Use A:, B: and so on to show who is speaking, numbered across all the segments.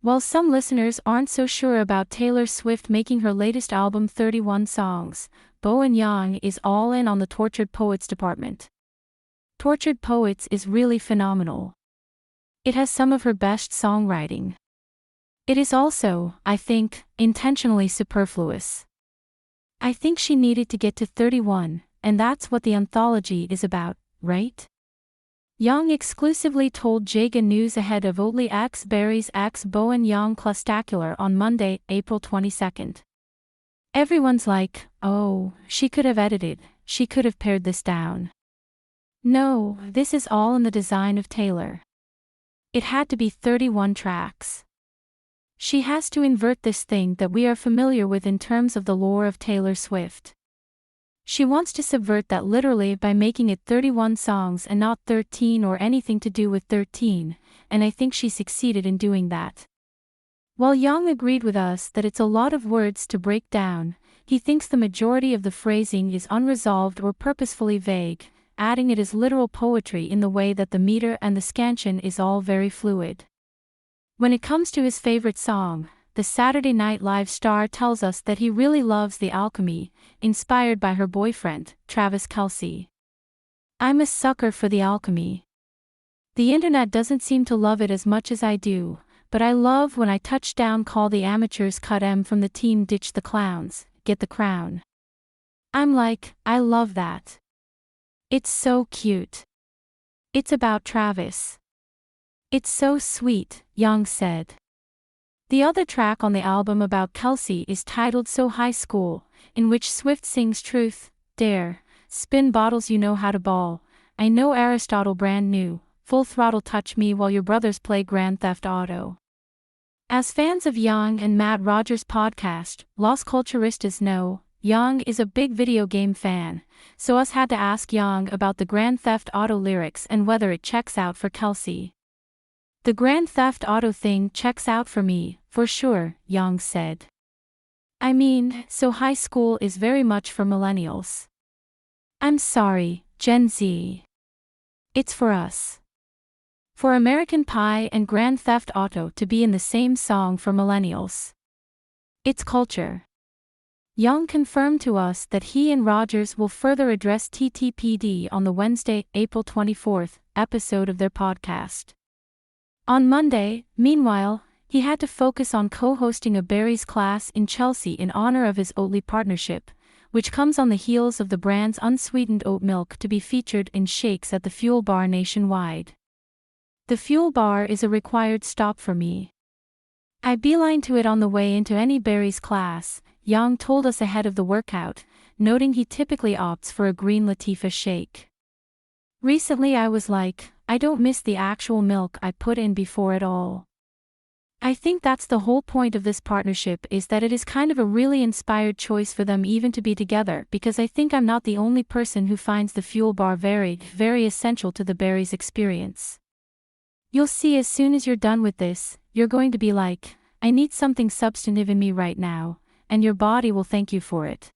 A: While some listeners aren't so sure about Taylor Swift making her latest album 31 songs, Bowen Yang is all in on the Tortured Poets department. Tortured Poets is really phenomenal. It has some of her best songwriting. It is also, I think, intentionally superfluous. I think she needed to get to 31, and that's what the anthology is about, right? Yang exclusively told Jaga News ahead of Oatly X Berries X Bowen Yang Clustacular on Monday, April 22nd. Everyone's like, oh, she could have edited, she could have pared this down. No, this is all in the design of Taylor. It had to be 31 tracks. She has to invert this thing that we are familiar with in terms of the lore of Taylor Swift. She wants to subvert that literally by making it 31 songs and not 13 or anything to do with 13, and I think she succeeded in doing that. While Yang agreed with us that it's a lot of words to break down, he thinks the majority of the phrasing is unresolved or purposefully vague, adding it as literal poetry in the way that the meter and the scansion is all very fluid. When it comes to his favorite song, the Saturday Night Live star tells us that he really loves The Alchemy, inspired by her boyfriend, Travis Kelce. I'm a sucker for The Alchemy. The internet doesn't seem to love it as much as I do, but I love when I touch down call the amateurs cut M from the team ditch the clowns, get the crown. I'm like, I love that. It's so cute. It's about Travis. It's so sweet, Yang said. The other track on the album about Kelce is titled So High School, in which Swift sings Truth, Dare, Spin Bottles You Know How to Ball, I Know Aristotle Brand New, Full Throttle Touch Me While Your Brothers Play Grand Theft Auto. As fans of Yang and Matt Rogers' podcast, Los Culturistas know, Yang is a big video game fan, so us had to ask Yang about the Grand Theft Auto lyrics and whether it checks out for Kelce. The Grand Theft Auto thing checks out for me, for sure, Yang said. I mean, so high school is very much for millennials. I'm sorry, Gen Z. It's for us. For American Pie and Grand Theft Auto to be in the same song for millennials. It's culture. Yang confirmed to us that he and Rogers will further address TTPD on the Wednesday, April 24th, episode of their podcast. On Monday, meanwhile, he had to focus on co-hosting a Berries class in Chelsea in honor of his Oatly partnership, which comes on the heels of the brand's unsweetened oat milk to be featured in shakes at the Fuel Bar nationwide. The Fuel Bar is a required stop for me. I beeline to it on the way into any Berries class, Yang told us ahead of the workout, noting he typically opts for a green Latifah shake. Recently I was like, I don't miss the actual milk I put in before at all. I think that's the whole point of this partnership, is that it is kind of a really inspired choice for them even to be together, because I think I'm not the only person who finds the Fuel Bar very, very essential to the Berries experience. You'll see as soon as you're done with this, you're going to be like, I need something substantive in me right now, and your body will thank you for it.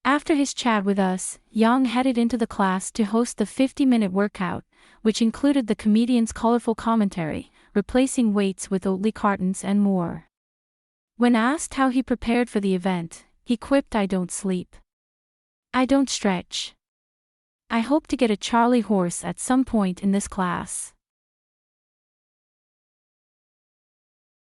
A: After his chat with us, Yang headed into the class to host the 50-minute workout, which included the comedian's colorful commentary, replacing weights with Oatly cartons and more. When asked how he prepared for the event, he quipped, I don't sleep. I don't stretch. I hope to get a Charlie horse at some point in this class.